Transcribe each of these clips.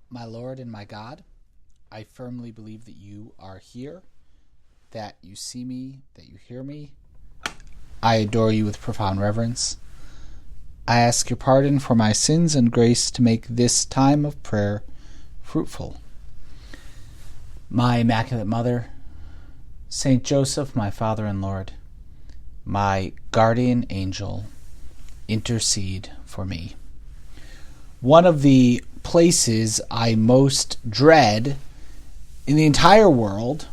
My Lord and my God, I firmly believe that you are here, that you see me, that you hear me. I adore you with profound reverence. I ask your pardon for my sins and grace to make this time of prayer fruitful. My Immaculate Mother, Saint Joseph, my Father and Lord, my guardian angel, intercede for me. One of the places I most dread in the entire world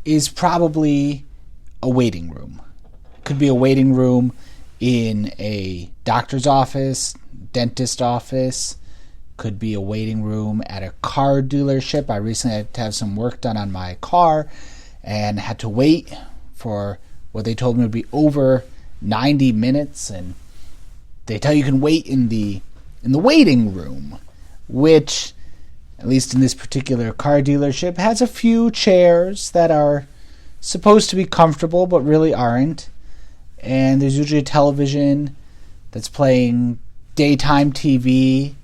is probably a waiting room. It could be a waiting room in a doctor's office, dentist office, could be a waiting room at a car dealership. I recently had to have some work done on my car and had to wait for what they told me would be over 90 minutes, and they tell you can wait in the waiting room, which, at least in this particular car dealership, has a few chairs that are supposed to be comfortable but really aren't. And there's usually a television that's playing daytime TV,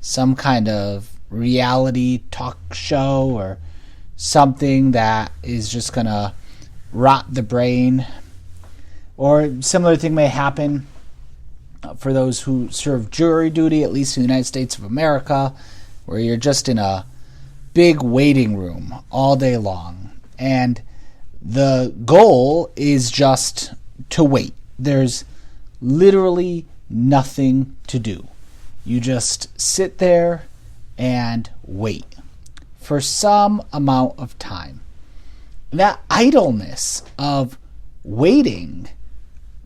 some kind of reality talk show or something that is just going to rot the brain. Or a similar thing may happen for those who serve jury duty, at least in the United States of America, where you're just in a big waiting room all day long. And the goal is just to wait. There's literally nothing to do. You just sit there and wait for some amount of time. That idleness of waiting,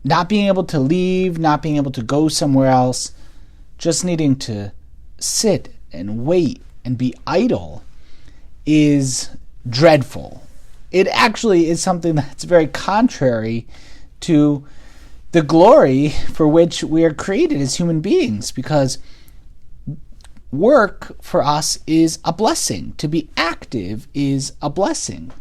not being able to leave, not being able to go somewhere else, just needing to sit and wait and be idle is dreadful. It actually is something that's very contrary to the glory for which we are created as human beings, because work for us is a blessing. To be active is a blessing.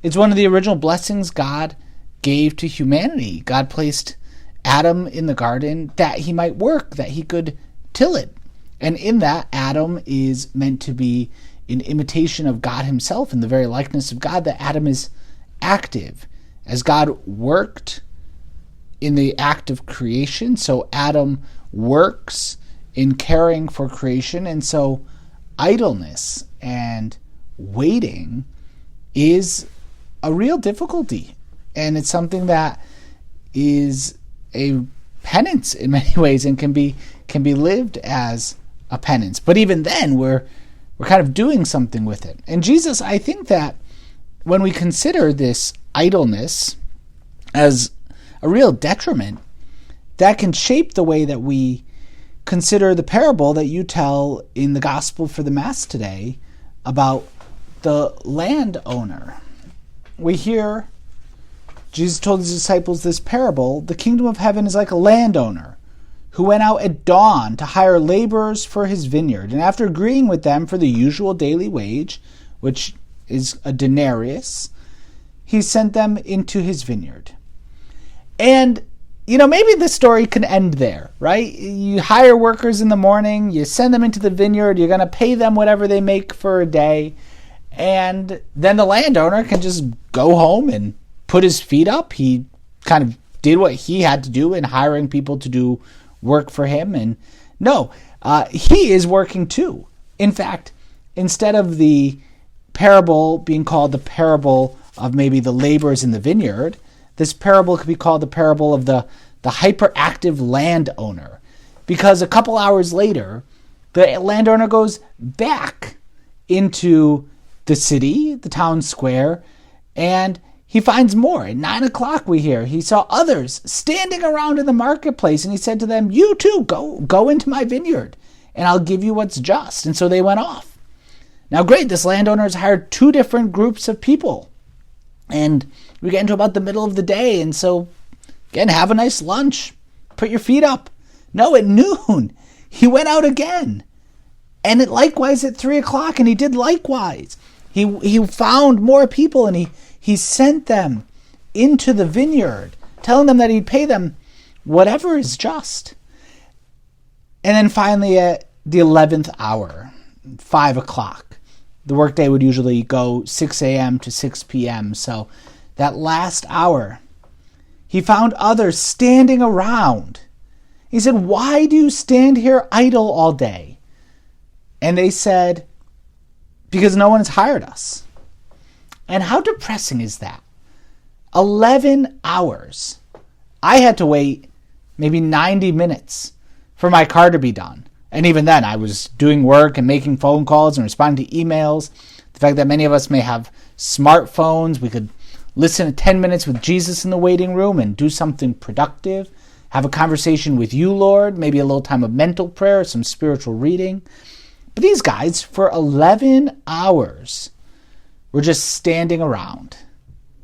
It's one of the original blessings God gave to humanity. God placed Adam in the garden that he might work, that he could till it. And in that, Adam is meant to be in imitation of God himself, in the very likeness of God, that Adam is active. As God worked in the act of creation, so Adam works in caring for creation, and so idleness and waiting is a real difficulty. And it's something that is a penance in many ways and can be lived as a penance. But even then, we're kind of doing something with it. And Jesus, I think that when we consider this idleness as a real detriment, that can shape the way that we consider the parable that you tell in the Gospel for the Mass today about the landowner. We hear Jesus told his disciples this parable: the kingdom of heaven is like a landowner who went out at dawn to hire laborers for his vineyard. And after agreeing with them for the usual daily wage, which is a denarius, he sent them into his vineyard. And, maybe the story can end there, right? You hire workers in the morning, you send them into the vineyard, you're going to pay them whatever they make for a day, and then the landowner can just go home and put his feet up. He kind of did what he had to do in hiring people to do work for him. And no, he is working too. In fact, instead of the parable being called the parable of maybe the laborers in the vineyard, this parable could be called the parable of the hyperactive landowner. Because a couple hours later, the landowner goes back into the city, the town square, and he finds more. At 9 o'clock we hear he saw others standing around in the marketplace, and he said to them, "You too, go into my vineyard, and I'll give you what's just." And so they went off. Now great, this landowner has hired two different groups of people. And we get into about the middle of the day, and so, again, have a nice lunch. Put your feet up. No, at noon, he went out again. And likewise at 3 o'clock, and he did likewise. He found more people, and he sent them into the vineyard, telling them that he'd pay them whatever is just. And then finally at the 11th hour, 5 o'clock. The workday would usually go 6 a.m. to 6 p.m. So that last hour, he found others standing around. He said, "Why do you stand here idle all day?" And they said, "Because no one has hired us." And how depressing is that? 11 hours. I had to wait maybe 90 minutes for my car to be done. And even then, I was doing work and making phone calls and responding to emails. The fact that many of us may have smartphones, we could listen to 10 minutes with Jesus in the waiting room and do something productive. Have a conversation with you, Lord, maybe a little time of mental prayer, some spiritual reading. But these guys, for 11 hours, were just standing around,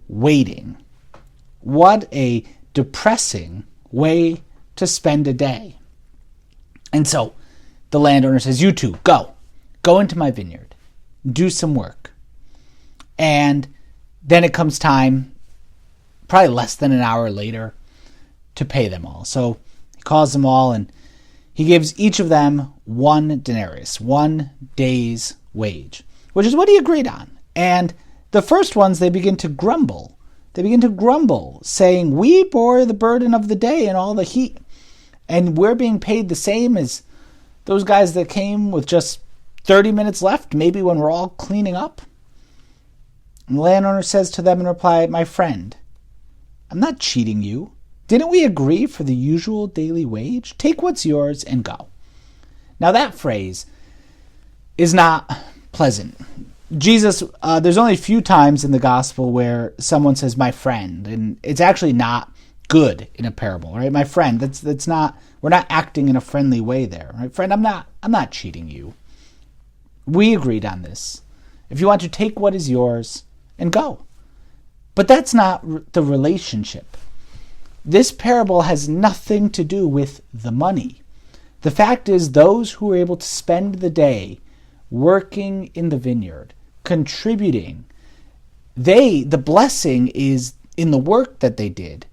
waiting. What a depressing way to spend a day. And so the landowner says, "You two, go into my vineyard, do some work." And then it comes time, probably less than an hour later, to pay them all. So he calls them all and he gives each of them 1 denarius, 1 day's wage, which is what he agreed on. And the first ones, they begin to grumble. They begin to grumble, saying, "We bore the burden of the day and all the heat, and we're being paid the same as those guys that came with just 30 minutes left, maybe when we're all cleaning up." And the landowner says to them in reply, "My friend, I'm not cheating you. Didn't we agree for the usual daily wage? Take what's yours and go." Now that phrase is not pleasant. Jesus, there's only a few times in the gospel where someone says, "my friend," and it's actually not good in a parable, right? My friend, that's not, we're not acting in a friendly way there, right? Friend, I'm not cheating you. We agreed on this. If you want to, take what is yours and go. But that's not the relationship. This parable has nothing to do with the money. The fact is, those who are able to spend the day working in the vineyard, contributing, the blessing is in the work that they did,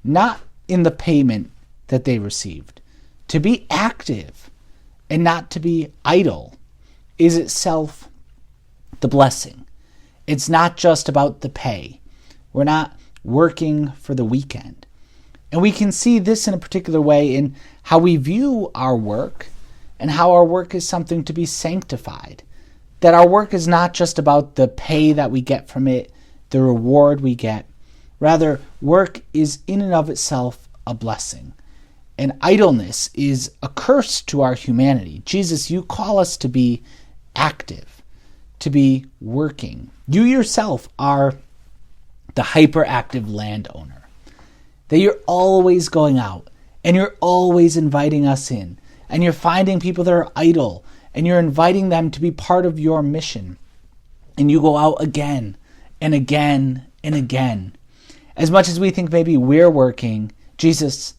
not in the payment that they received. To be active and not to be idle is itself the blessing. It's not just about the pay. We're not working for the weekend. And we can see this in a particular way in how we view our work and how our work is something to be sanctified. That our work is not just about the pay that we get from it, the reward we get. Rather, work is in and of itself a blessing. And idleness is a curse to our humanity. Jesus, you call us to be active, to be working. You yourself are the hyperactive landowner. That you're always going out and you're always inviting us in. And you're finding people that are idle and you're inviting them to be part of your mission. And you go out again and again and again. As much as we think maybe we're working, Jesus,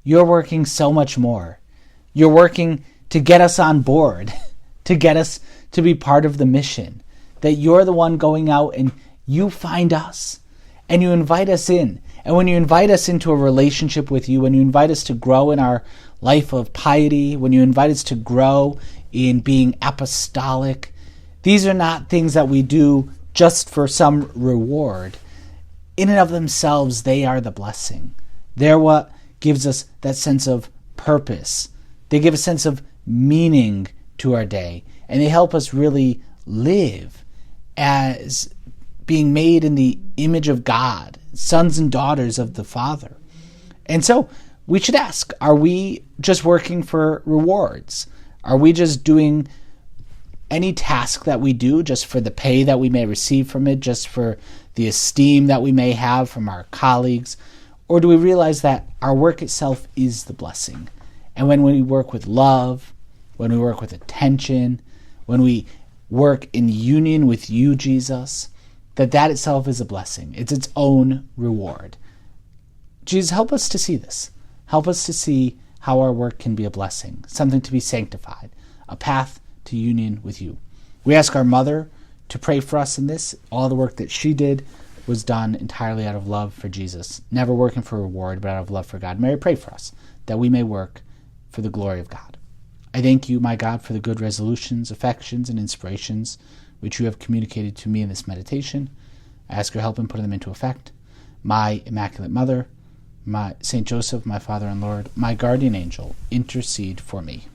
you're working so much more. You're working to get us on board, to get us to be part of the mission. That you're the one going out and you find us and you invite us in. And when you invite us into a relationship with you, when you invite us to grow in our life of piety, when you invite us to grow in being apostolic, these are not things that we do just for some reward. In and of themselves, they are the blessing. They're what gives us that sense of purpose. They give a sense of meaning to our day. And they help us really live as being made in the image of God, sons and daughters of the Father. And so we should ask, are we just working for rewards? Are we just doing any task that we do just for the pay that we may receive from it, just for the esteem that we may have from our colleagues? Or do we realize that our work itself is the blessing? And when we work with love, when we work with attention, when we work in union with you, Jesus, that itself is a blessing. It's its own reward. Jesus, help us to see this. Help us to see how our work can be a blessing, something to be sanctified, a path to union with you. We ask our mother to pray for us in this. All the work that she did was done entirely out of love for Jesus, never working for reward, but out of love for God. Mary, pray for us that we may work for the glory of God. I thank you, my God, for the good resolutions, affections, and inspirations which you have communicated to me in this meditation. I ask your help in putting them into effect. My Immaculate Mother, my Saint Joseph, my Father and Lord, my guardian angel, intercede for me.